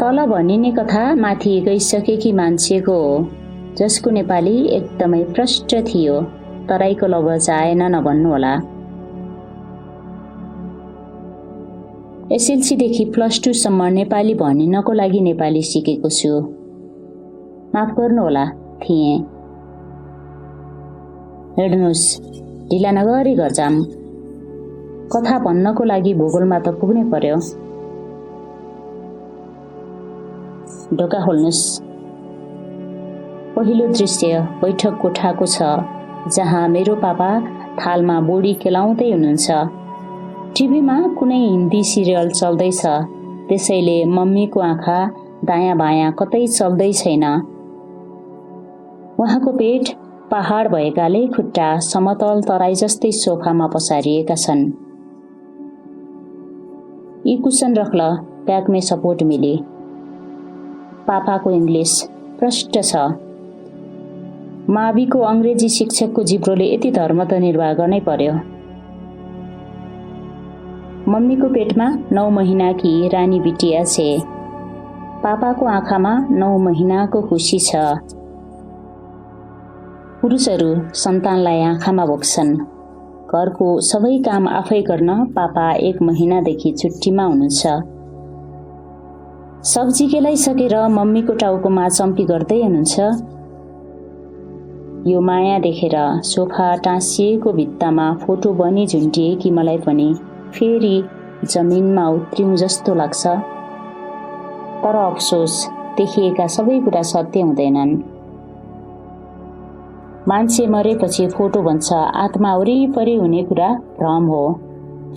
तल भनिने कथा माथि गइसकेकी मान्छेको हो, जसको नेपाली एकदमै प्रष्ट थियो। तराईको लवज आएन नभन्नुहोला। एसएलसीदेखि +2 सम्म नेपाली भनिनको लागि नेपाली सिकेको छु। माफ गर्नुहोला थिएँ। हेर्नुहोस्, ढिला नगरी घर जाम। कथा भन्नको लागि भूगोलमा त पुग्नै पर्यो। ढोका खोल्नुहोस्। पहिलो दृश्य बैठक कोठाको छ, जहाँ मेरो पापा थालमा बोडी केलाउँदै हुनुहुन्छ। टिभीमा कुनै हिन्दी सिरियल चल्दैछ, त्यसैले मम्मीको आँखा दायाँ बायाँ कतै चल्दै छैन। उहाँको पेट पहाड भएकाले खुट्टा समतल तराई जस्तै सोफामा पसारिएका छन्। यी कुसन रख्ल, ब्यागमै सपोर्ट मिले। पापाको इङ्ग्लिस प्रष्ट छ। माविको अङ्ग्रेजी शिक्षकको जिब्रोले यति धर्म त निर्वाह गर्नै पर्यो। मम्मीको पेटमा 9 महिनाकी रानी बिटिया छे। पापाको आँखामा 9 महिनाको खुसी छ। पुरुषहरू सन्तानलाई आँखामा बोक्छन्। घरको सबै काम आफै गर्न पापा 1 महिनादेखि छुट्टीमा हुनुहुन्छ। सब्जी केलाइसकेर मम्मीको टाउकोमा चम्पी गर्दै हुनुहुन्छ। यो माया देखेर सोफा टाँसिएको भित्तामा फोटो बनी झुन्टिएकी मलाई पनि फेरि जमिनमा उत्रिउँ जस्तो लाग्छ। तर अफसोस, देखिएका सबै कुरा सत्य हुँदैनन्। मान्छे मरेपछि फोटो भन्छ आत्मा वरिपरि हुने कुरा भ्रम हो।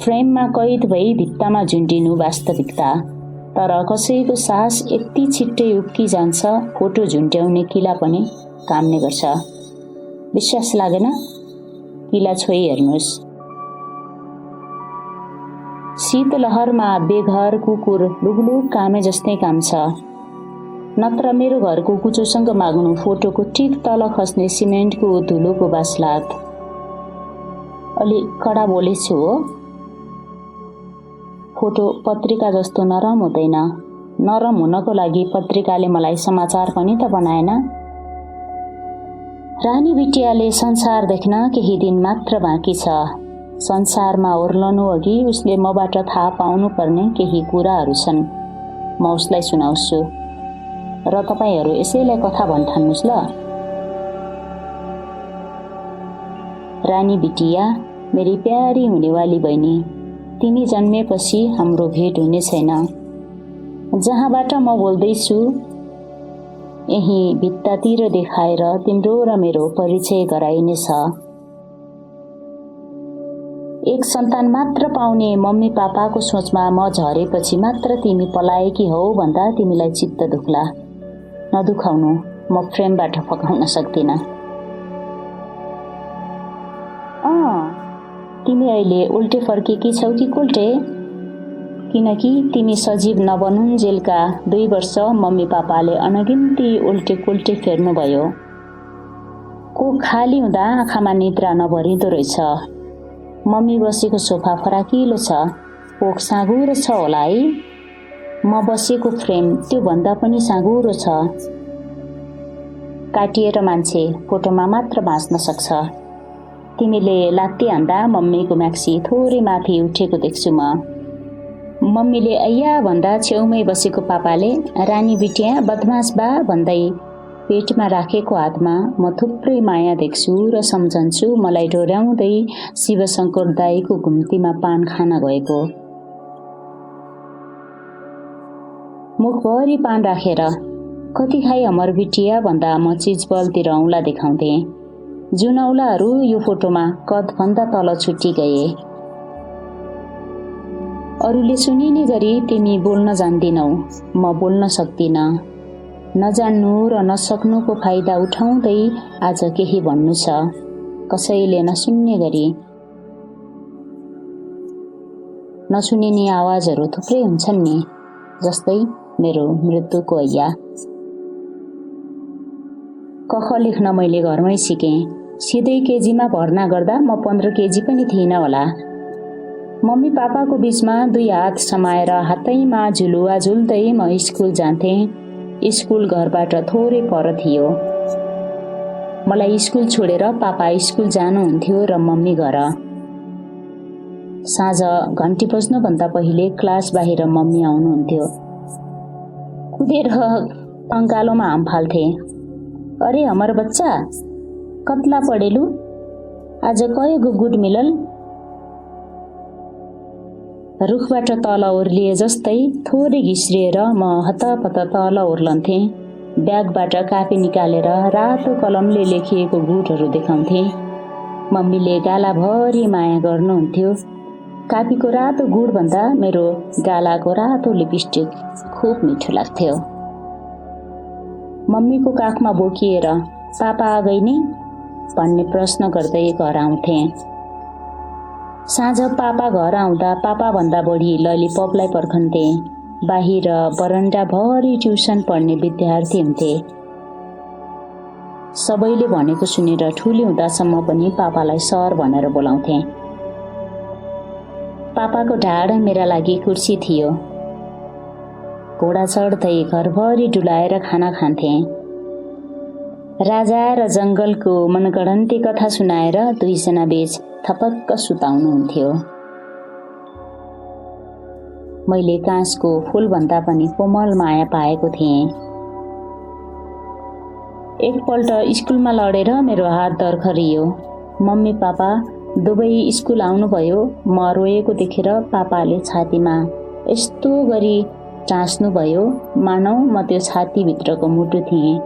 फ्रेममा कैद भई भित्तामा झुन्डिनु वास्तविकता। तर कसैको सास यति छिट्टै उक्की जान्छ, फोटो झुन्ड्याउने किला पनि काम्ने गर्छ। विश्वास लागेन? किला छोई हेर्नुहोस्। शीतलहरमा बेघर कुकुर लुगलुग कामे जस्तै काम छ। नत्र मेरो घरको कुचोसँग माग्नु फोटोको ठिक तल खस्ने सिमेन्टको धुलोको बास्लात। अलि कडा बोलेछु हो। फोटो पत्रिका जस्तो नरम हुँदैन। नरम हुनको लागि पत्रिकाले मलाई समाचार पनि त बनाएन। रानी बिटियाले संसार देख्न केही दिन मात्र बाँकी छ। संसारमा ओर्लनु अघि उसले मबाट थाहा पाउनु पर्ने केही कुराहरू छन्। म उसलाई सुनाउँछु र तपाईहरू यसैलाई कथा भन्ठान्नुस् ल। रानी बिटिया, मेरी प्यारी हुनेवाली बहिनी, तिमी जन्मेपछि हाम्रो भेट हुने छैन। जहाँबाट म बोल्दैछु यही भित्तातिर देखाएर तिम्रो र मेरो परिचय गराइनेछ। एक सन्तान मात्र पाउने मम्मी पापाको सोचमा म झरेपछि मात्र तिमी पलाएकी हौ भन्दा तिमीलाई चित्त दुख्ला। नदुखाउनु, म फ्रेमबाट फकाउन सक्दिन। तिमी अहिले उल्टे फर्केकी छौ कि कोल्टे? किनकि तिमी सजीव नबनुन्जेलका 2 वर्ष मम्मी पापाले अनगिन्ती उल्टे कोल्टे फेर्नुभयो। को खाली हुँदा आँखामा निद्रा नभरिँदो रहेछ। मम्मी बसेको सोफा फराकिलो छ। पोख साँघुरो छ होला है। म बसेको फ्रेम त्यो भन्दा पनि साँघुरो छ। काटिएर मान्छे फोटोमा मात्र बाँच्न सक्छ। तिमीले लात्ती हान्दा मम्मीको म्याक्सी थोरै माथि उठेको देख्छु म। मम्मीले अय्या भन्दा छेउमै बसेको पापाले रानी बिटिया बदमास बा भन्दै पेटमा राखेको हातमा म थुप्रै माया देख्छु र सम्झन्छु मलाई डोर्याउँदै शिवशङ्कर दाईको घुम्तीमा पान खान गएको। मुखभरि पान राखेर कति खाई अमर बिटिया भन्दा म चिजबलतिर औँला देखाउँथे। जुन औँलाहरू यो फोटोमा कदभन्दा तल छुट्टी गए। अरूले सुनिने गरी तिमी बोल्न जान्दिनौ, म बोल्न सक्दिन। नजान्नु र नसक्नुको फाइदा उठाउँदै आज केही भन्नु छ, कसैले नसुन्ने गरी। नसुनिने आवाजहरू थुप्रै हुन्छन् नि, जस्तै मेरो मृत्युको अय्या। कख लेख्न मैले घरमै सिकेँ। सिधै केजीमा भर्ना गर्दा म 15 केजी पनि थिइनँ होला। मम्मी पापाको बीचमा 2 हात समाएर हातैमा झुलुवा झुल्दै म स्कुल जान्थेँ। स्कुल घरबाट थोरै पर थियो। मलाई स्कुल छोडेर पापा स्कुल जानुहुन्थ्यो र मम्मी घर। साँझ घन्टी बज्नुभन्दा पहिले क्लास बाहिर मम्मी आउनुहुन्थ्यो। कुदेर अङ्गालोमा हाम फाल्थे। अरे हमर बच्चा कत्ला पढेलु, आज कयगो गुड मिलल। रुखबाट तल ओर्लिए जस्तै थोरै घिस्रिएर म हतपत तल ओर्लन्थे। ब्यागबाट कापी निकालेर रातो कलमले लेखिएको गुडहरू देखाउँथे। मम्मीले गालाभरि माया गर्नुहुन्थ्यो। कापीको रातो गुडभन्दा मेरो गालाको रातो लिपस्टिक खुब मिठो लाग्थ्यो। मम्मीको काखमा बोकिएर पापा आ गई नि भन्ने प्रश्न गर्दै घर आउँथे। साँझ पापा घर आउँदा पापाभन्दा बढी ललिपपलाई पर्खन्थे। बाहिर बरन्डाभरि ट्युसन पढ्ने विद्यार्थी हुन्थे। सबैले भनेको सुनेर ठुली हुँदासम्म पनि पापालाई सर भनेर बोलाउँथे। पापाको ढाड मेरा लागि कुर्सी थियो। घोडा चढ्दै घरभरि डुलाएर खाना खान्थे। राजा र जङ्गलको मनगढन्ती कथा सुनाएर 2 जना बीच थपक्क सुताउनुहुन्थ्यो। मैले काँसको फूलभन्दा पनि कोमल माया पाएको थिएँ। एकपल्ट स्कुलमा लडेर मेरो हात दर्खरियो। मम्मी पापा दुवै स्कुल आउनुभयो। म रोएको देखेर पापाले छातीमा यस्तो गरी टाँस्नुभयो मानौ म त्यो छातीभित्रको मुटु थिएँ।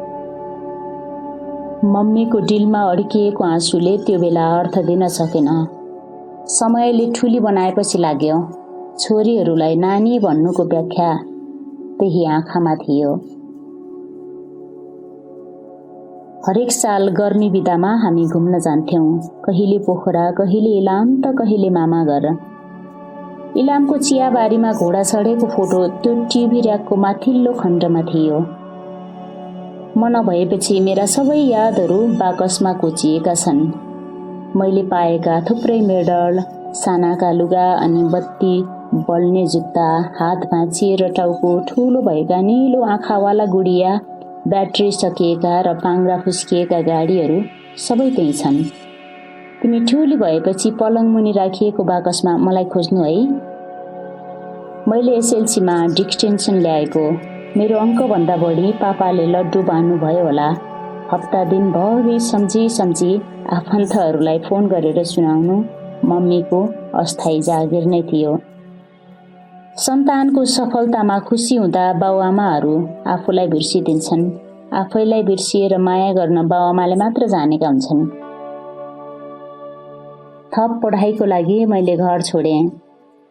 मम्मीको दिलमा अड्किएको आँसुले त्यो बेला अर्थ दिन सकेन। समयले ठुली बनाएपछि लाग्यो छोरीहरूलाई नानी भन्नुको व्याख्या त्यही आँखामा थियो। हरेक साल गर्मी बिदामा हामी घुम्न जान्थ्यौं। कहिले पोखरा, कहिले इलाम त कहिले मामा घर। इलामको चियाबारीमा घोडा चढेको फोटो त्यो टिभी र्याकको माथिल्लो खण्डमा थियो। म नभएपछि मेरा सबै यादहरू बाकसमा कोचिएका छन्। मैले पाएका थुप्रै मेडल, सानाका लुगा अनि बत्ती बल्ने जुत्ता, हात भाँचिएर टाउको ठुलो भएका नीलो आँखावाला गुडिया, ब्याट्री सकिएका र पाङ्ग्रा फुस्किएका गाडीहरू सबै त्यही छन्। तिमी ठुली भएपछि पलङ मुनि राखिएको बाकसमा मलाई खोज्नु है। मैले एसएलसीमा डिक्टेन्सन ल्याएको। मेरो अङ्कभन्दा बढी पापाले लड्डु बाँड्नुभयो होला। हप्ता दिनभरि सम्झी आफन्तहरूलाई फोन गरेर सुनाउनु मम्मीको अस्थायी जागिर नै थियो। सन्तानको सफलतामा खुसी हुँदा बाउआमाहरू आफूलाई बिर्सिदिन्छन्। आफैलाई बिर्सिएर माया गर्न बाउआमाले मात्र जानेका हुन्छन्। थप पढाइको लागि मैले घर छोडेँ।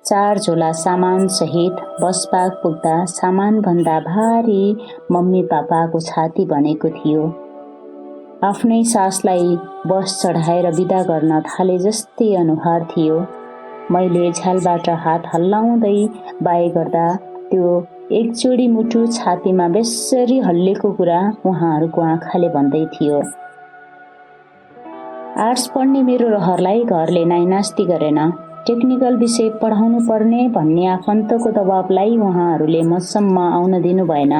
4 झोला सामान सहित बस पार्क पुग्दा सामान भन्दा भारी मम्मी पापाको छाती बनेको थियो। आफ्नै सासलाई बस चढाएर बिदा गर्न थाले जस्तै अनुहार थियो। मैले झ्यालबाट हात हल्लाउँदै बाई गर्दा त्यो एकजोडी मुटु छातीमा बेसरी हल्लेको कुरा उहाँहरूको आँखाले भन्दै थियो। आर्ट्स पढ्ने मेरो रहरलाई घरले नाइनास्ती गरेन। टेक्निकल विषय पढाउनु पर्ने भन्ने आफन्तको दबावलाई उहाँहरूले मसम्म आउन दिनु भएन।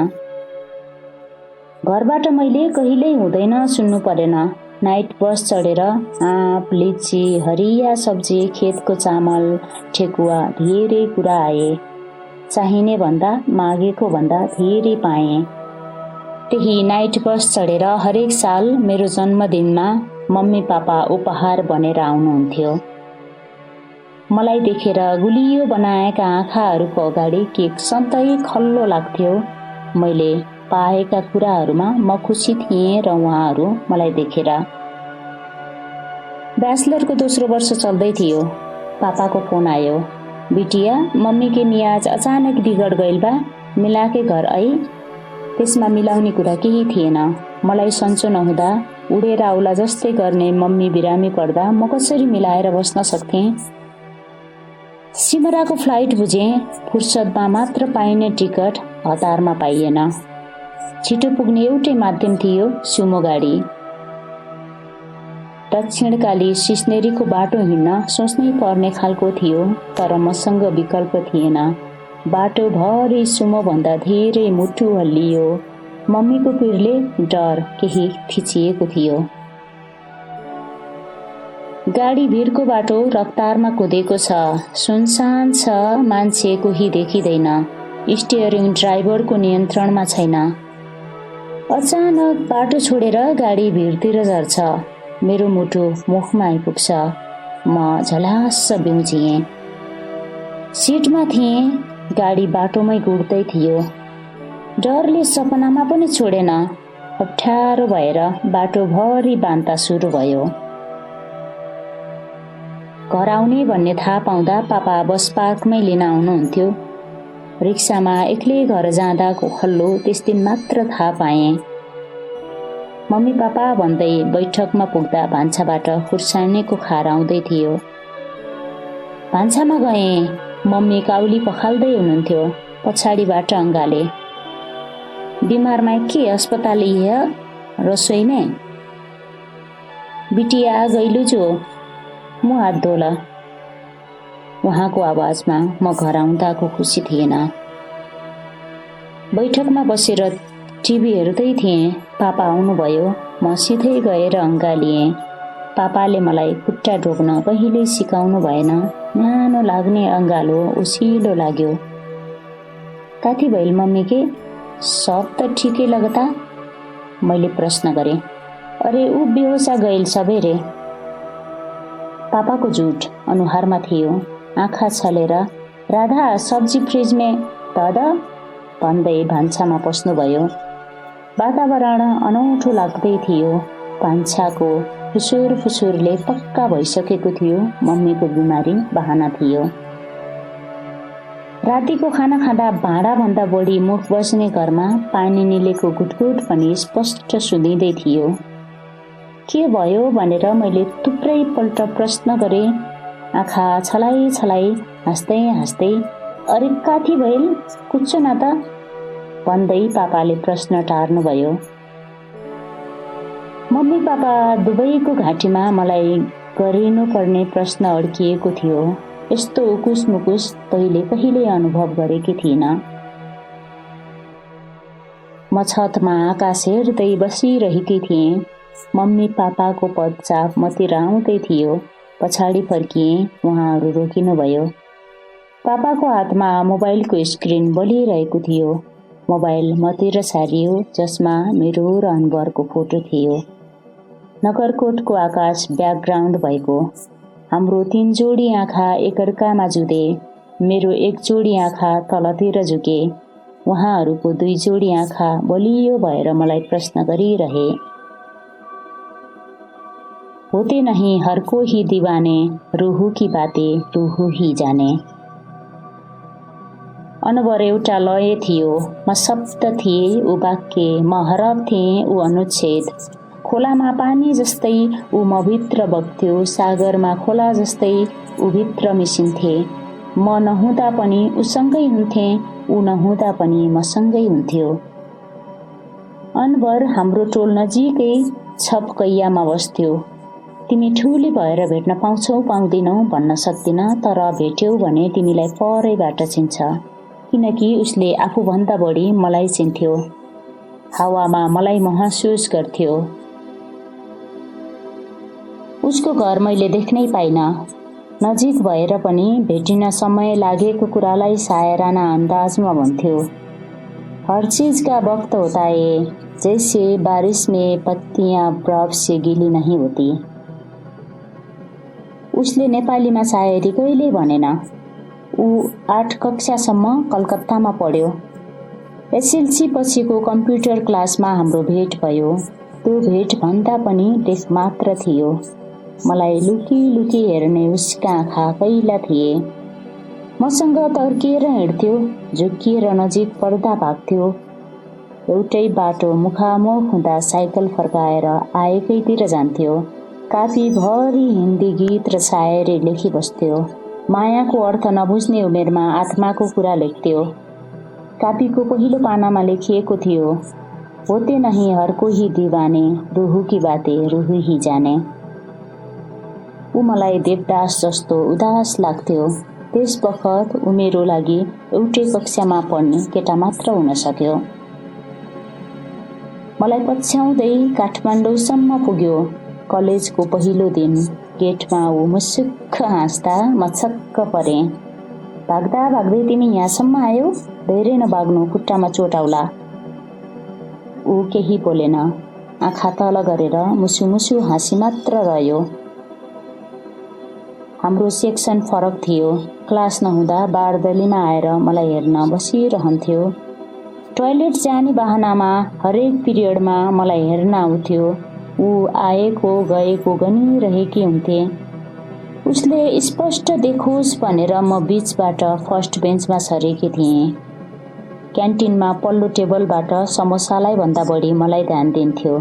घरबाट मैले कहिल्यै हुँदैन सुन्नु परेन। नाइट बस चढेर आँप, लिची, हरिया सब्जी, खेतको चामल, ठेकुवा धेरै कुरा आए। चाहिने भन्दा मागेको भन्दा धेरै पाएँ। त्यही नाइट बस चढेर हरेक साल मेरो जन्मदिनमा मम्मी पापा उपहार बनेर आउनुहुन्थ्यो। मलाई देखेर गुलियो बनाएका आँखाहरूको अगाडि केक सधैँ खल्लो लाग्थ्यो। मैले पाएका कुराहरूमा म खुसी थिएँ र उहाँहरू मलाई देखेर। ब्याचलरको दोस्रो वर्ष चल्दै थियो। पापाको फोन आयो। बिटिया, मम्मी के मियाज अचानक बिगड गइल बा, मिलाके घर आई। त्यसमा मिलाउने कुरा केही थिएन। मलाई सन्चो नहुँदा उडेर आउला जस्तै गर्ने मम्मी बिरामी पर्दा म कसरी मिलाएर बस्न सक्थेँ। सिमराको फ्लाइट बुझेँ। फुर्सदमा मात्र पाइने टिकट हतारमा पाइएन। छिटो पुग्ने एउटै माध्यम थियो सुमो गाडी। दक्षिणकाली सिस्नेरीको बाटो हिँड्न सोच्नै पर्ने खालको थियो, तर मसँग विकल्प थिएन। बाटोभरि सुमोभन्दा धेरै मुटु हल्लियो। मम्मीको पिरले डर केही थिचिएको थियो। गाडी भिरको बाटो रफ्तारमा कुदेको छ, सुनसान छ, मान्छे कोही देखिँदैन। स्टियरिङ ड्राइभरको नियन्त्रणमा छैन। अचानक बाटो छोडेर गाडी भिरतिर झर्छ। मेरो मुटु मुखमा आइपुग्छ। म झलास्स बिउजिएँ। सिटमा थिएँ, गाडी बाटोमै गुड्दै थियो। डरले सपनामा पनि छोडेन। अप्ठ्यारो भएर बाटोभरि बान्ता सुरु भयो। घर आउने भन्ने थाहा पाउँदा पापा बस पार्कमै लिन आउनुहुन्थ्यो। रिक्सामा एक्लै घर जाँदाको खल्लो त्यस दिन मात्र थाहा पाएँ। मम्मी पापा भन्दै बैठकमा पुग्दा भान्साबाट खुर्सानीको खार आउँदै थियो। भान्सामा गएँ। मम्मी काउली पखाल्दै हुनुहुन्थ्यो। पछाडिबाट अङ्गाले, बिमारमा के अस्पताल लिए रसोई में? बिटिया गइलु जो मुह हात धोला। उहाँको आवाजमा म घर आउँदाको खुसी थिएन। बैठकमा बसेर टिभी हेर्दै थिएँ। पापा आउनुभयो। म सिधै गएर अङ्गालिएँ। पापाले मलाई खुट्टा ढोक्न कहिल्यै सिकाउनु भएन। न्यानो लाग्ने अङ्गालो उसिलो लाग्यो। काथी भइल मम्मी के? सब त ठिकै लगता? मैले प्रश्न गरेँ। अरे ऊ बेहोसा गइल सबेरे। पापाको झुट अनुहारमा थियो। आँखा छलेर राधा सब्जी फ्रिजमे धद भन्दै भान्सामा पस्नुभयो। वातावरण अनौठो लाग्दै थियो। भान्साको फुसुर फुसुरले पक्का भइसकेको थियो मम्मीको बिमारी बहाना थियो। रातिको खाना खाँदा भाँडाभन्दा बढी मुख बस्ने घरमा पानी निलेको घुटघुट पनि स्पष्ट सुनिँदै थियो। के भयो भनेर मैले थुप्रै पल्ट प्रश्न गरेँ। आँखा छलाई छलाई हाँस्दै हाँस्दै अरे काथी भइल कुच्चो न त भन्दै पापाले प्रश्न टार्नुभयो। मम्मी पापा दुवैको घाँटीमा मलाई गरिनुपर्ने प्रश्न अड्किएको थियो। यस्तो उकुस मुकुस पहिले कहिल्यै अनुभव गरेकी थिइनँ। म छतमा आकाश हेर्दै बसिरहेकी थिएँ। मम्मी पापाको पदचाप मतिर आउँदै थियो। पछाडि फर्किएँ। उहाँहरू रोकिनुभयो। पापाको हातमा मोबाइलको स्क्रिन बलिरहेको थियो। मोबाइल मतिर सारियो, जसमा मेरो र अनवरको फोटो थियो। नगरकोटको आकाश ब्याकग्राउन्ड भएको। हाम्रो 3 जोडी आँखा एकअर्कामा जुधे। मेरो 1 जोडी आँखा तलतिर झुके। उहाँहरूको 2 जोडी आँखा बलियो भएर मलाई प्रश्न गरिरहे। होते नहीं हर कोई दीवाने, रूह की बातें रूह ही जाने। अनवर एउटा लय थियो। म शब्द थिए, ऊ वाक्य। म हरफ थिएँ, ऊ अनुच्छेद। खोलामा पानी जस्तै ऊ म भित्र बग्थ्यो। सागरमा खोला जस्तै ऊ भित्र मिसिन्थे। म नहुँदा पनि उसँगै हुन्थे, ऊ नहुँदा पनि मसँगै हुन्थ्यो। अनवर हाम्रो टोल नजिकै छपकैयामा बस्थ्यो। तिमी ठुली भएर भेट्न पाउँछौ पाउँदिनौ भन्न सक्दिन, तर भेट्यौ भने तिमीलाई परैबाट चिन्छ, किनकि उसले आफूभन्दा बढी मलाई चिन्थ्यो। हावामा मलाई महसुस गर्थ्यो। उसको घर मैले देख्नै पाइन। नजिक भएर पनि भेटिन समय लागेको कुरालाई सायराना अन्दाजमा भन्थ्यो। हर चीज का वक्त होता है, जैसे बारिश में पत्तियां बर्फ से गीली नहीं होती। उसले नेपालीमा सायरी कहिल्यै भनेन। ऊ 8 कक्षासम्म कलकत्तामा पढ्यो। एसएलसी पछिको कम्प्युटर क्लासमा हाम्रो भेट भयो। त्यो भेट भन्दा पनि देख मात्र थियो। मलाई लुकी लुकी हेर्ने उसका आँखा कैला थिए। मसँग तर्किएर हिँड्थ्यो, झुक्किएर नजिक पर्दा भाग्थ्यो। एउटै बाटो मुखामुख हुँदा साइकल फर्काएर आएकैतिर जान्थ्यो। काफी भरि हिन्दी गीत र सायरी लेखी बस्थ्यो। मायाको अर्थ नबुझ्ने उमेरमा आत्माको कुरा लेख्थ्यो। कापीको पहिलो पानामा लेखिएको थियो, होते नहीं हर कोही दीवाने, रूह की बातें रूह ही जाने। ऊ मलाई देवदास जस्तो उदास लाग्थ्यो। त्यस बखत ऊ मेरो लागि एउटै कक्षामा पढ्ने केटा मात्र हुन सक्यो। मलाई पछ्याउँदै काठमाडौँसम्म पुग्यो। कलेजको पहिलो दिन गेटमा ऊ मुसुक्क हाँस्दा म छक्क परेँ। भाग्दा भाग्दै तिमी यहाँसम्म आयो? धेरै नभाग्नु, खुट्टामा चोट आउला। ऊ केही बोलेन। आँखा तल गरेर मुसुमुसु हाँसी मात्र रह्यो। हाम्रो सेक्सन फरक थियो। क्लास नहुँदा बारदलीमा आएर मलाई हेर्न बसिरहन्थ्यो। टोयलेट जाने बहानामा हरेक पिरियडमा मलाई हेर्न आउँथ्यो। ऊ आएको गएको गनिरहेकी हुन्थे। उसले स्पष्ट देखोस् भनेर म बीचबाट फर्स्ट बेन्चमा सरेकी थिएँ। क्यान्टिनमा पल्लो टेबलबाट समोसालाई भन्दा बढी मलाई ध्यान दिन्थ्यो।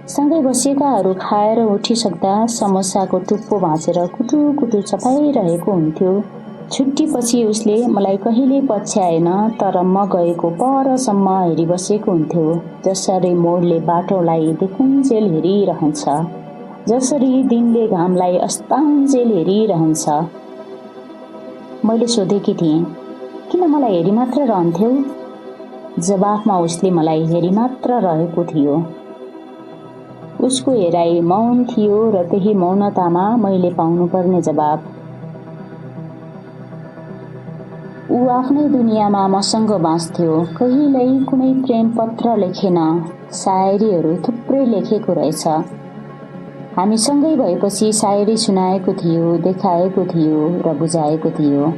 सँगै बसेकाहरू खाएर उठिसक्दा समोसाको टुप्पो भाँचेर कुटु कुटु चपाइरहेको हुन्थ्यो। छुट्टीपछि उसले मलाई कहिले पछ्याएन, तर म गएको परसम्म हेरिबसेको हुन्थ्यो। जसरी मोडले बाटोलाई देखुन्जेल हेरिरहन्छ, जसरी दिनले घामलाई अस्ताउन्जेल हेरिरहन्छ। मैले सोधेकी थिएँ, किन मलाई हेरि मात्र रहन्थ्यौ? जवाफमा उसले मलाई हेरि मात्र रहेको थियो। उसको हेराइ मौन थियो र त्यही मौनतामा मैले पाउनुपर्ने जवाब। ऊ आफ्नै दुनियाँमा मसँग बाँच्थ्यो। कहिल्यै कुनै प्रेम पत्र लेखेन। सायरीहरू थुप्रै लेखेको रहेछ। हामी सँगै भएपछि सायरी सुनाएको थियो, देखाएको थियो र बुझाएको थियो।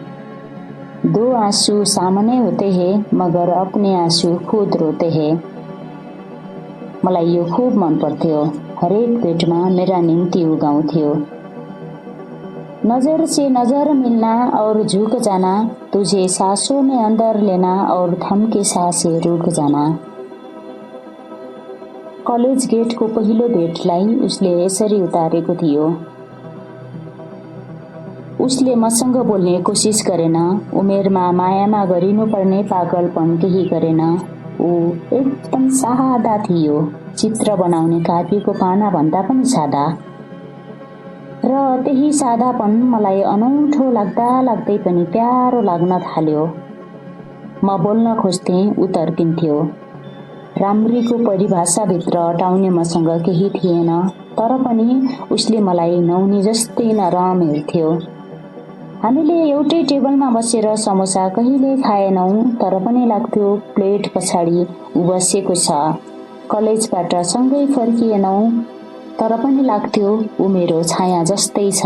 दो आँसू सामने होते हैं मगर अपने आँसू खुद रोते हैं। मलाई यो खुब मन पर्थ्यो। हरेक भेटमा मेरा निम्ति ऊ गाउँथ्यो। नजर से नजर मिलना और झुक जाना, तुझे सांसों में अंदर लेना और थम के सांसें रुक जाना। कलेज गेटको पहिलो भेटलाई उसले यसरी उतारेको थियो। उसले मसँग बोल्ने कोसिस गरेन। उमेरमा मायामा गरिनुपर्ने पागलपन केही गरेन। ऊ एकदम सादा थियो। चित्र बनाउने काव्यको पाना भन्दा पनि सादा। र त्यही सादापन मलाई अनौठो लाग्दा लाग्दै पनि प्यारो लाग्न थाल्यो। म बोल्न खोज्थेँ, ऊ तर्किन्थ्यो। राम्रीको परिभाषाभित्र अटाउने मसँग केही थिएन, तर पनि उसले मलाई नौनी जस्तै नरम हेर्थ्यो। हामीले एउटै टेबलमा बसेर समोसा कहिले खाएनौं, तर पनि लाग्थ्यो प्लेट पछाडि ऊ बसेको छ। कलेजबाट सँगै फर्किएनौं, तर पनि लाग्थ्यो ऊ मेरो छाया जस्तै छ।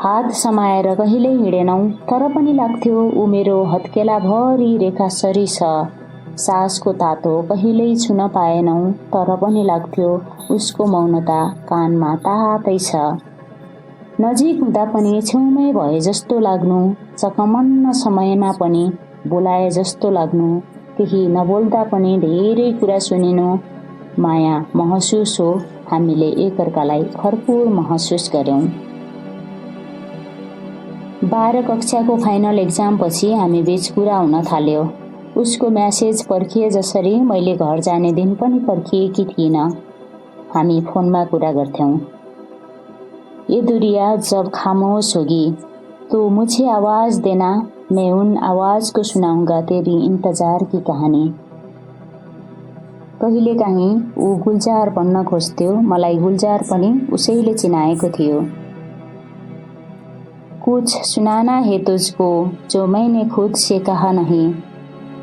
हात समाएर कहिल्यै हिँडेनौं, तर पनि लाग्थ्यो ऊ मेरो हत्केलाभरि रेखासरी छ। सासको तातो कहिल्यै छुन पाएनौं, तर पनि लाग्थ्यो उसको मौनता कानमा तातै छ। नजिक हुँदा पनि छेउमै भए जस्तो लाग्नु, चकमन्न समयमा पनि बोलाए जस्तो लाग्नु, केही नबोल्दा पनि धेरै कुरा सुनिनु, माया महसुस हो। हामीले एकअर्कालाई भरपूर महसुस गर्यौं। 12 कक्षाको फाइनल एक्जाम पछि हामी बीच कुरा हुन थाल्यो। उसको म्यासेज पर्खिए जसरी मैले घर जाने दिन पनि पर्खिएकी थिइन। हामी फोनमा कुरा गर्थ्यौं। ये दुनिया जब खामोश होगी तो मुझे आवाज देना, मैं उन आवाज को सुनाऊंगा तेरी इंतजार की कहानी। कहिलेकाहीँ ऊ गुलजार बन्न खोज्थ्यो। मलाई गुलजार पनि उसैले चिनाएको थियो। कुछ सुनाना है तुझको जो मैंने खुद से कहा नहीं,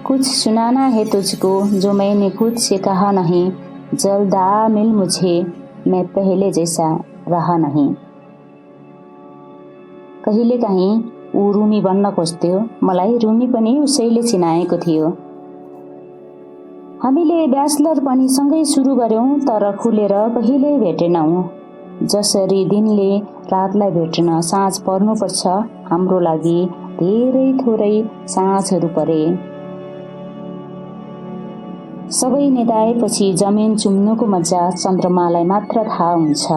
कुछ सुनाना है तुझको जो मैंने खुद से कहा नहीं, जल्द आ मिल मुझे, मैं पहले जैसा रहा नहीं। कहिलेकाहीँ ऊ रुमी बन्न खोज्थ्यो। मलाई रुमी पनि उसैले चिनाएको थियो। हामीले ब्याचलर पनि सँगै सुरु गर्यौं, तर खुलेर कहिल्यै भेटेनौं। जसरी दिनले रातलाई भेट्न साँझ पर्नुपर्छ, हाम्रो लागि धेरै थोरै साँझहरू परे। सबै निदाएपछि जमिन चुम्नुको मजा चन्द्रमालाई मात्र थाहा हुन्छ।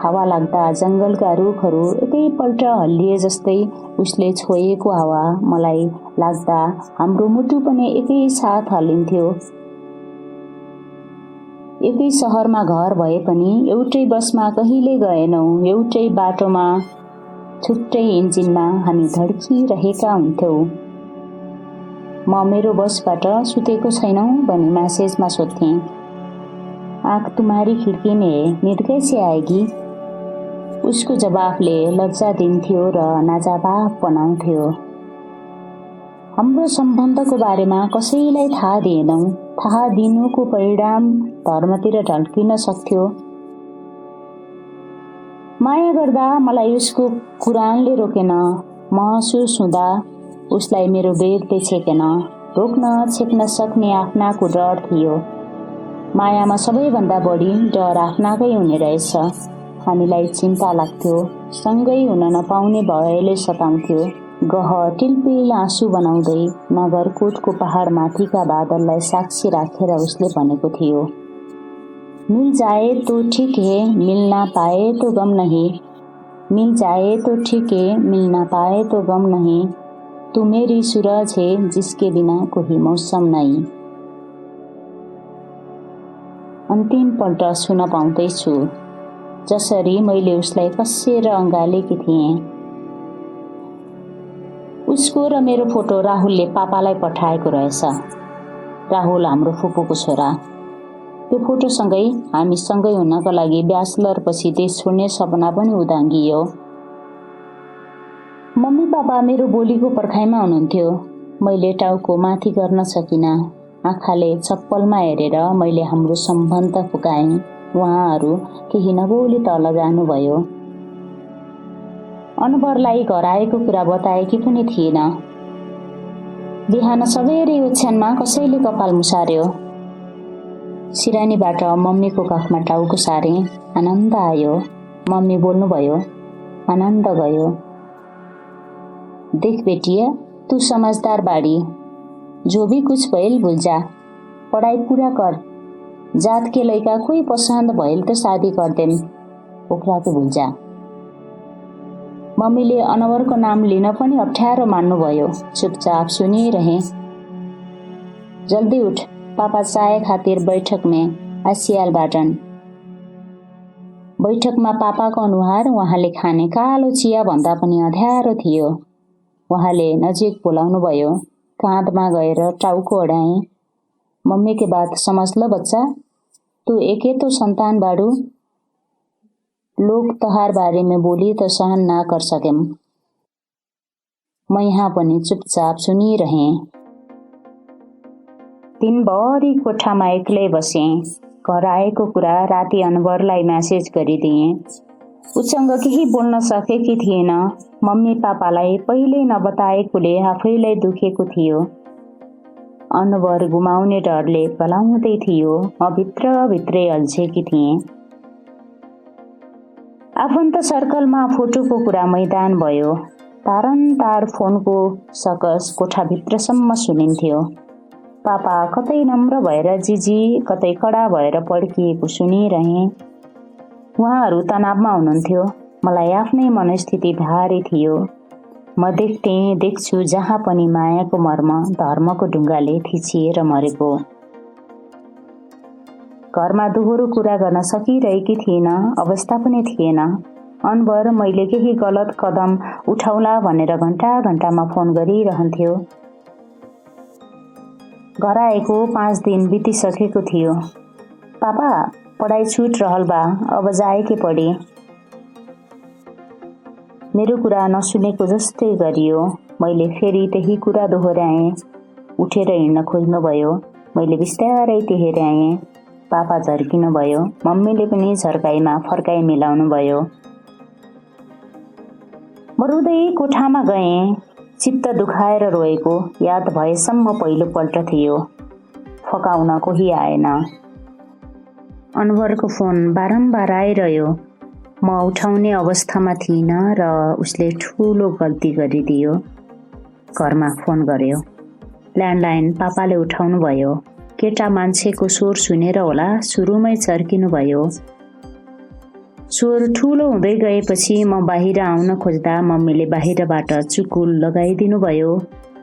हावा लाग्दा जंगलका रुखहरू एकैपल्ट हल्लिए जस्तै उसले छोएको हावा मलाई लाग्दा हाम्रो मुटु पनि एकै साथ हल्लिन्थ्यो। एकै सहरमा घर भए पनि एउटै बसमा कहिले गएनौँ, एउटै बाटोमा छुट्टै इन्जिनमा हामी धड्किरहेका हुन्थ्यौँ। म मेरो बसबाट सुतेको छैनौ भनी म्यासेजमा सोध्थेँ। आँख तुम्हारी खिड्की में नींद कैसे आएगी? उसको जवाफले लज्जा दिन्थ्यो र नाजावाफ बनाउँथ्यो। हाम्रो सम्बन्धको बारेमा कसैलाई थाहा दिएनौँ। थाहा दिनुको परिणाम धर्मतिर ढल्किन सक्थ्यो। माया गर्दा मलाई उसको कुरानले रोकेन। महसुस हुँदा उसलाई मेरो वेगले छेकेन। रोक्न छेक्न सक्ने आफ्नाको डर थियो। मायामा सबैभन्दा बढी डर आफ्नाकै हुने रहेछ। हामीलाई चिन्ता लाग्थ्यो। सँगै हुन नपाउने भयले सताउँथ्यो। गह टिलपिल आँसु बनाउँदै नगरकोटको पहाडमाथिका बादललाई साक्षी राखेर उसले भनेको थियो, मिल जाए तो ठीक है, मिल ना पाए तो गम नहीं। मिल जाए तो ठीक है, मिल ना पाए तो गम नहीं। तू मेरी सूरज है जिसके बिना कोही मौसम नहीं। अन्तिम पल्ट सुन पाउँदैछु जसरी मैले उसलाई कसेर अँगालेकी थिएँ। उसको र मेरो फोटो राहुलले पापालाई पठाएको रहेछ। राहुल हाम्रो फुपूको छोरा। त्यो फोटोसँगै हामी सँगै हुनको लागि ब्याचलर पछि देश छोड्ने सपना पनि उदाङ्गियो। मम्मी पापा मेरो बोलीको पर्खाइमा हुनुहुन्थ्यो। मैले टाउको माथि गर्न सकिनँ। आँखाले चप्पलमा हेरेर मैले हाम्रो सम्बन्ध फुकाएँ। उहाँहरू केही नबोली तल जानुभयो। अनवरलाई घर आएको कुरा बताएकी पनि थिएन। बिहान सबेरै ओछ्यानमा कसैले कपाल मुसार्यो। सिरानीबाट मम्मीको काखमा टाउको सारे। आनन्द आयो। मम्मी बोल्नुभयो, आनन्द गयो। देख बेटिया, तू समझदार बाड़ी। जो भी कुछ भइल भूल जा। पढ़ाई पूरा कर। जात के लैका कोही पसन्द भइल त शादी कर देम। ओकरा के भूल जा। मम्मीले अनवरको नाम लिन पनि अप्ठ्यारो मान्नुभयो। चुपचाप सुनिरहे। जल्दी उठ, पापा चाय खातिर बैठक में आसियाल बाटन। बैठकमा पापाको अनुहार उहाँले खाने कालो चिया भन्दा पनि अँध्यारो थियो। उहाँले नजिक बोलाउनु भयो। काँधमा गएर टाउको अडाएँ। मम्मी के बात समझ ल बच्चा, तू एके तो संतान बाड़ू। लोग तहार बारे में बोली तो सहन ना कर सकेम। म यहाँ पनि चुपचाप सुनिरहेँ। दिनभरि कोठामा एक्लै बसेँ। घर आएको कुरा राति अनवरलाई म्यासेज गरिदिएँ। उसँग केही बोल्न सकेकी थिएन। मम्मी पापालाई पहिले नबताएकोले आफैलाई दुखेको थियो। अनवर गुमाउने डरले पलाउँदै थियो। म भित्रै अल्झेकी थिएँ। आफन्त सर्कलमा फोटोको कुरा मैदान भयो। तारन्तार फोनको सकस कोठाभित्रसम्म सुनिन्थ्यो। पापा कतै नम्र भएर जिजी, कतै कडा भएर पड्किएको सुनिरहेँ। उहाँहरू तनावमा हुनुहुन्थ्यो। मलाई आफ्नै मनस्थिति भारी थियो। म देख्छु जहाँ पनि मायाको मर्म धर्मको ढुङ्गाले थिचिएर मरेको। घरमा दोहोरो कुरा गर्न सकिरहेकी थिएन। अवस्था पनि थिएन। अनवर मैले केही गलत कदम उठाउला भनेर घण्टा घण्टामा फोन गरिरहन्थ्यो। घर आएको 5 दिन बितिसकेको थियो। पापा, पढाइ छुट रहल बा, अब जाएके पड़ी। मेरो कुरा नसुनेको जस्तै गरियो। मैले फेरि त्यही कुरा दोहोर्याएँ। उठेर हिँड्न खोज्नुभयो। मैले बिस्तारै टेहेर्याएँ। पापा झर्किनु भयो। मम्मीले पनि झर्काइमा फर्काइ मिलाउनु भयो। म रुँदै कोठामा गएँ। चित्त दुखाएर रोएको याद भएसम्म पहिलोपल्ट थियो। फकाउन कोही आएन। अनवरको फोन बारम्बार आइरह्यो। म उठाउने अवस्थामा थिइनँ र उसले ठुलो गल्ती गरिदियो। घरमा फोन गर्यो। ल्यान्डलाइन पापाले उठाउनु भयो। केटा मान्छेको स्वर सुनेर होला सुरुमै चर्किनु भयो। स्वर ठुलो हुँदै गएपछि म बाहिर आउन खोज्दा मम्मीले बाहिरबाट चुकुल लगाइदिनु भयो।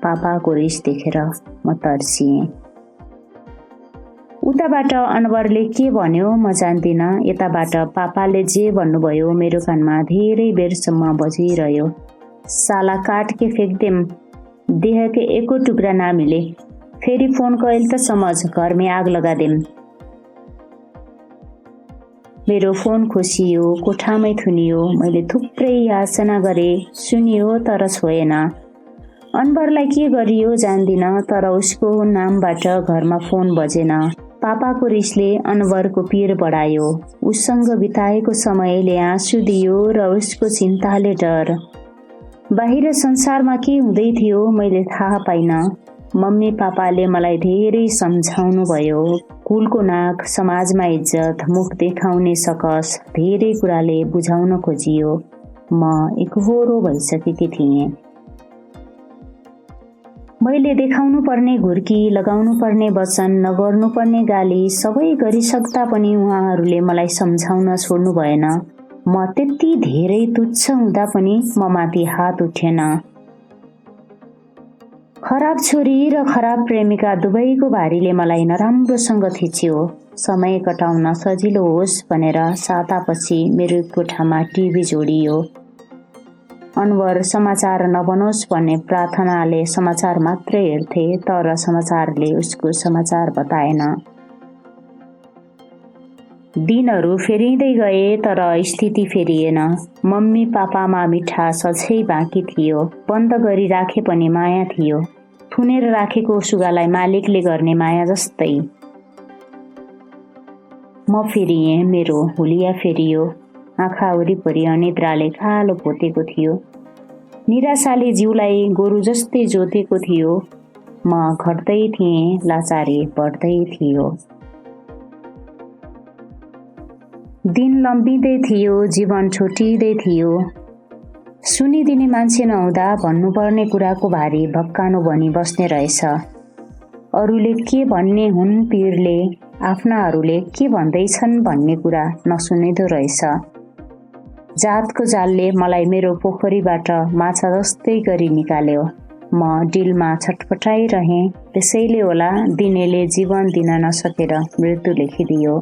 पापाको रिस देखेर म तर्सिएँ। उताबाट अनवरले के भन्यो म जान्दिन। यताबाट पापाले जे भन्नुभयो मेरो कानमा धेरै बेरसम्म बजिरह्यो। साला काट के फेंकदेम, देह के एको टुक्रा ना मिले, फेरि फोन कइल त समझ घर में आग लगा देम। मेरो फोन खोसियो, कोठामै थुनियो। मैले थुप्रै याचना गरे, सुनियो तर छोएन। अनवरलाई के गरियो जान्दिन, तर उसको नामबाट घरमा फोन बजेन। पापाको रिसले अनवरको पीर बढायो। उसँग बिताएको समयले आँसु दियो र उसको चिन्ताले डर। बाहिर संसारमा के हुँदै थियो मैले थाहा पाइन। मम्मी पापाले मलाई धेरै सम्झाउनु भयो। कुलको नाक, समाजमा इज्जत, मुख देखाउने सकस, धेरै कुराले बुझाउन खोजियो। म एकहोरो भइसकेकी थिएँ। मैले देखाउनु पर्ने घुर्की, लगाउनु पर्ने वचन, नगर्नु पर्ने गाली सबै गरिसक्दा पनि उहाँहरूले मलाई सम्झाउन छोड्नु भएन। म त्यति धेरै तुच्छ हुँदा पनि म माथि हात उठेन। खराब छोरी र खराब प्रेमिका दुवैको भारीले मलाई नराम्रोसँग थिच्यो। समय कटाउन सजिलो होस् भनेर सातापछि मेरो कोठामा टिभी जोडियो। अनवर समाचार नबनोस् भन्ने प्रार्थनाले समाचार मात्रै हेर्थे, तर समाचारले उसको समाचार बताएन। दिनहरू फेरिँदै गए तर स्थिति फेरिएन। मम्मी पापामा मिठास अझै बाँकी थियो। बन्द गरी राखे पनि माया थियो। थुनेर राखेको सुगालाई मालिकले गर्ने माया जस्तै। म फेरिएँ, मेरो हुलिया फेरियो। आँखा वरिपरि अनिद्राले कालो पोतेको थियो। निराशाले जिउलाई गोरु जस्तै जोतेको थियो। म घट्दै थिएँ, लाचारी बढ्दै थियो। दिन लम्बिँदै थियो, जीवन छोटिँदै थियो। सुनिदिने मान्छे नहुँदा भन्नुपर्ने कुराको भारी भक्कानो बनी बस्ने रहेछ। अरूले के भन्ने हुन् पीरले, आफ्नाहरूले के भन्दैछन् भन्ने कुरा नसुनिदो रहेछ। जातको जालले मलाई मेरो पोखरीबाट माछा जस्तै गरी निकाल्यो। म डिलमा छटपटाइरहेँ। त्यसैले होला दिनेले जीवन दिन नसकेर मृत्यु लेखिदियो।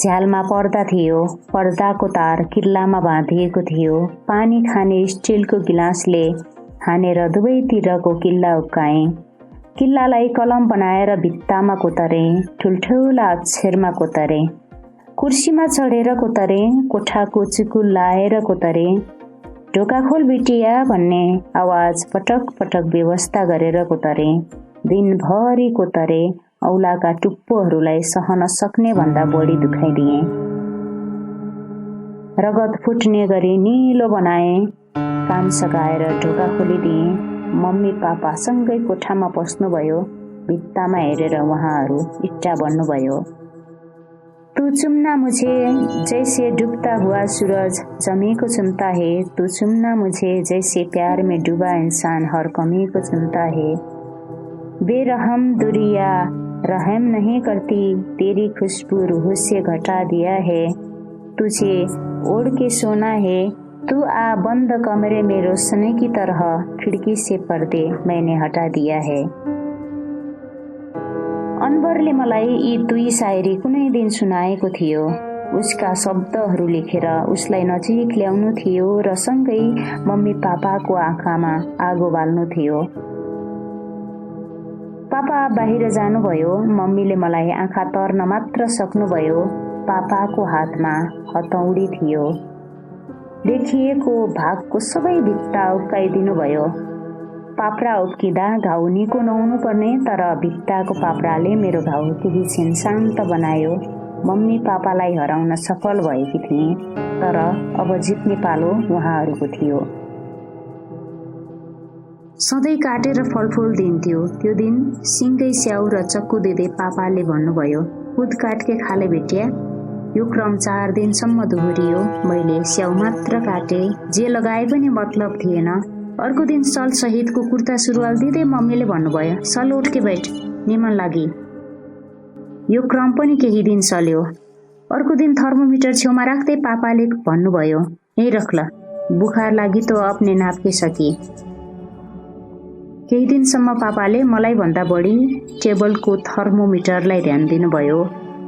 झ्यालमा पर्दा थियो। पर्दाको तार किल्लामा बाँधिएको थियो। पानी खाने स्टिलको गिलासले हानेर दुवैतिरको किल्ला उक्काएँ। किल्लालाई कलम बनाएर भित्तामा कोतरे, ठुल्ठुला अक्षरमा कोतरे। कुर्सीमा चढेर कोतरे, कोठाको चुकुल लाएर कोतरे। ढोका खोल बिटिया भन्ने आवाज पटक पटक व्यवस्था गरेर कोतरे। दिनभरि कोतरे। औलाका टुप्पोहरूलाई सहन सक्ने भन्दा बढी दुखाइदिए। रगत फुट्ने गरी निलो बनाए। काम सघाएर ढोका खोलिदिए। मम्मी पापा सँगै कोठामा पस्नुभयो। भित्तामा हेरेर उहाँहरू इट्टा बन्नुभयो। तू चुम्ना मुझे जैसे डूबता हुआ सूरज जमी को चुमता है। तू चुम्ना मुझे जैसे प्यार में डूबा इंसान हर कमी को चुमता है। बेरहम दुरिया रहम नहीं करती, तेरी खुशबू रूह से घटा दिया है। तुझे ओढ़ के सोना है, तू आ बंद कमरे में रोशनी की तरह, खिड़की से पर्दे मैंने हटा दिया है। अनवरले मलाई यी दुई शायरी कुनै दिन सुनाएको थियो। उसका शब्दहरू लेखेर उसलाई नजिक ल्याउनु थियो र सँगै मम्मी पापाको आँखामा आगो बाल्नु थियो। पापा बाहिर जानुभयो। मम्मीले मलाई आँखा तर्न मात्र सक्नुभयो। पापाको हातमा हतौडी थियो। देखिएको भागको सबै भित्ता उक्काइदिनु भयो। पाप्रा उक्किँदा घाउ निको नहुनु पर्ने, तर भित्ताको पाप्राले मेरो घाउ केही छिनसान्त बनायो। मम्मी पापालाई हराउन सफल भएकी थिएँ, तर अब जित्ने पालो उहाँहरूको थियो। सधैँ काटेर फलफुल दिन्थ्यो। त्यो दिन सिङ्गै स्याउ र चक्कु दिँदै पापाले भन्नुभयो, खुद काटके खाले बेटिया। यो क्रम 4 दिनसम्म दोहोरियो। मैले स्याउ मात्र काटे, जे लगाए पनि मतलब थिएन। अर्को दिन सल सहितको कुर्ता सुरुवाल दिँदै मम्मीले भन्नुभयो, सल उठके बैठ, निमन लागि। यो क्रम पनि केही दिन चल्यो। अर्को दिन थर्मोमिटर छेउमा राख्दै पापाले भन्नुभयो, यही रख ल, बुखार लागि तो अपने नाप के सकी। केही दिनसम्म पापाले मलाई भन्दा बढी टेबलको थर्मोमिटरलाई ध्यान दिनुभयो।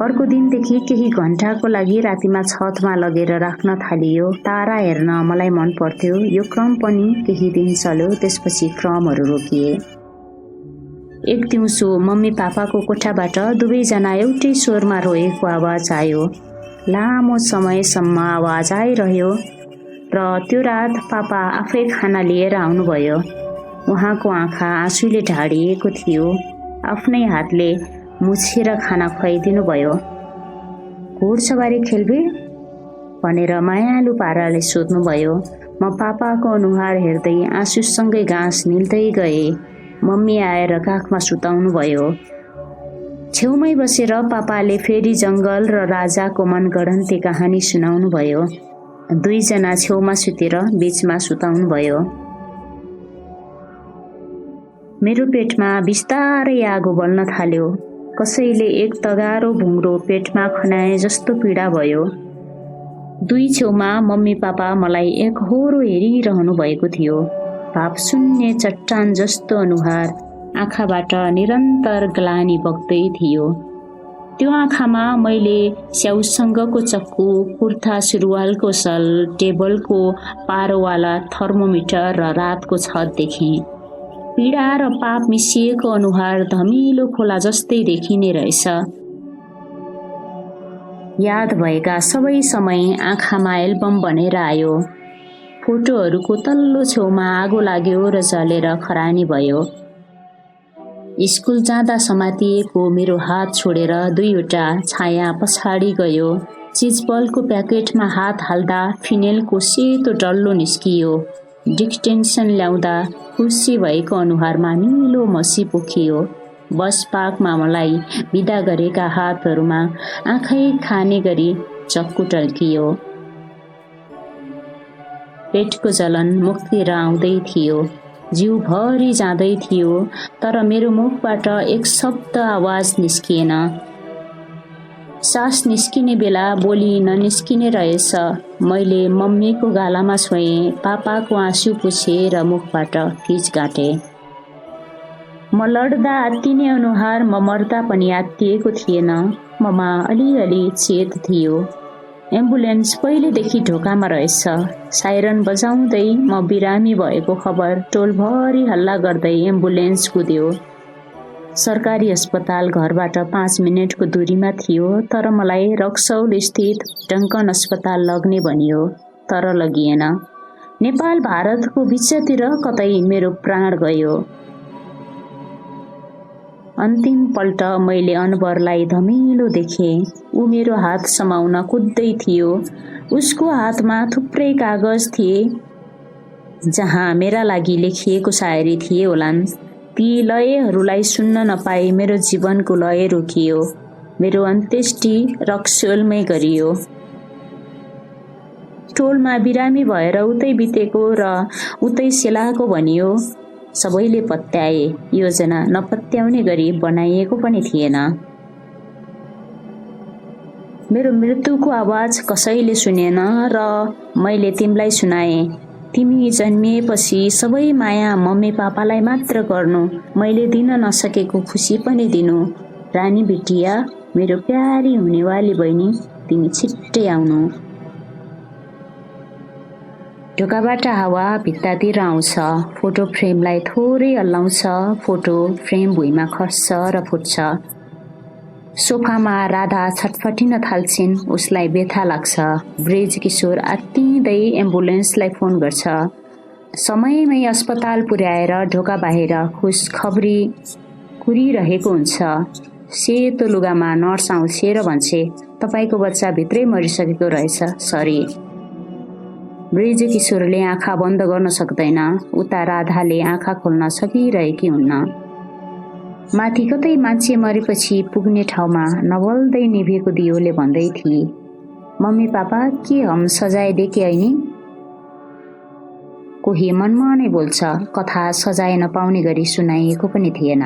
अर्को दिनदेखि केही घण्टाको लागि रातिमा छतमा लगेर राख्न थालियो। तारा हेर्न मलाई मन पर्थ्यो। यो क्रम पनि केही दिन चल्यो, त्यसपछि क्रमहरू रोकिए। एक दिउँसो मम्मी पापाको कोठाबाट दुवैजना एउटै स्वरमा रोएको आवाज आयो। लामो समयसम्म आवाज आइरह्यो र त्यो रात पापा आफै खाना लिएर आउनुभयो। उहाँको आँखा आँसुले ढाडिएको थियो। आफ्नै हातले मुछेर खाना खुवाइदिनु भयो। घोडसवारी खेल्बे भनेर मायालु पाराले सोध्नुभयो। म पापाको अनुहार हेर्दै आँसुसँगै घाँस निल्दै गए। मम्मी आएर काखमा सुताउनु भयो। छेउमै बसेर पापाले फेरि जङ्गल र राजाको मनगढन्ती कहानी सुनाउनु भयो। दुईजना छेउमा सुतेर बीचमा सुताउनु भयो। मेरो पेटमा बिस्तारै आगो बल्न थाल्यो। कसैले एक तगारो भुङ्रो पेटमा खनाए जस्तो पीडा भयो। दुई छेउमा मम्मी पापा मलाई एकहोरो हेरिरहनु भएको थियो। भाव शून्य चट्टान जस्तो अनुहार, आँखाबाट निरन्तर ग्लानी बग्दै थियो। त्यो आँखामा मैले स्याउसँगको चक्कु, कुर्ता सुरुवालको सल, टेबलको पारोवाला थर्मोमिटर र रातको छत देखेँ। पीडा र पाप मिसिएको अनुहार धमिलो खोला जस्तै देखिने रहेछ। याद भएका सबै समय आँखामा एल्बम बनेर आयो। फोटोहरूको तल्लो छेउमा आगो लाग्यो र जलेर खरानी भयो। स्कुल जाँदा समातिएको मेरो हात छोडेर दुईवटा छाया पछाडि गयो। चिजबलको प्याकेटमा हात हाल्दा फिनेलको सेतो डल्लो निस्कियो। डिक्टेन्सन ल्याउँदा खुसी भएको अनुहारमा निलो मसी पोखियो। बस पार्कमा मलाई बिदा गरेका हातहरूमा आँखै खाने गरी चक्कु टल्कियो। पेटको जलन मुक्तिर आउँदै थियो। जिउभरि जाँदै थियो, तर मेरो मुखबाट एक शब्द आवाज निस्किएन। सास निस्किने बेला बोली ननिस्किने रहेछ। मैले मम्मीको गालामा छोएँ, पापाको आँसु पुछे र मुखबाट फिज गाँटे। म लड्दा आत्तिने अनुहार म मर्दा पनि आत्तिएको थिएन। ममा अलिअलि चेत थियो। एम्बुलेन्स पहिलेदेखि ढोकामा रहेछ। साइरन बजाउँदै म बिरामी भएको खबर टोलभरि हल्ला गर्दै एम्बुलेन्स कुद्यो। सरकारी अस्पताल घरबाट 5 मिनेटको दूरीमा थियो, तर मलाई रक्सौल स्थित डङ्कन अस्पताल लग्ने भनियो, तर लगिएन। नेपाल भारतको बिचतिर कतै मेरो प्राण गयो। अन्तिम पल्ट मैले अनवरलाई धमिलो देखेँ। ऊ मेरो हात समाउन कुद्दै थियो। उसको हातमा थुप्रै कागज थिए जहाँ मेरा लागि लेखिएको शायरी थिए होलान्। ती लयहरूलाई सुन्न नपाई मेरो जीवनको लय रोकियो। मेरो अन्त्येष्टि रक्सोलमै गरियो। टोलमा बिरामी भएर उतै बितेको र उतै सेलाको भनियो। सबैले पत्याए। योजना नपत्याउने गरी बनाइएको पनि थिएन। मेरो मृत्युको आवाज कसैले सुनेन र मैले तिमीलाई सुनाएँ। तिमी जन्मिएपछि सबै माया मम्मी पापालाई मात्र गर्नु, मैले दिन नसकेको खुसी पनि दिनु। रानी बिटिया, मेरो प्यारी हुनेवाली बहिनी, तिमी छिट्टै आउनु। ढोकाबाट हावा भित्तातिर आउँछ। फोटो फ्रेमलाई थोरै हल्लाउँछ। फोटो फ्रेम भुइँमा खस्छ र फुट्छ। सोफामा राधा छटफटिन थाल्छिन्। उसलाई व्यथा लाग्छ। ब्रिज किशोर आत्तिँदै एम्बुलेन्सलाई फोन गर्छ। समयमै अस्पताल पुर्याएर ढोका बाहिर खुसखबरी कुरिरहेको हुन्छ। सेतो लुगामा नर्स आउँछे र भन्छे, तपाईको बच्चा भित्रै मरिसकेको रहेछ, सरी। ब्रिज किशोरले आँखा बन्द गर्न सक्दैन। उता राधाले आँखा खोल्न सकिरहेकी हुन्न। माथि कतै मान्छे मरेपछि पुग्ने ठाउँमा नबल्दै निभेको दियोले भन्दै थिए, मम्मी पापा के हम सजाय देखे हैनी? कोही मनमनै बोल्छ। कथा सजाय नपाउने गरी सुनाइएको पनि थिएन।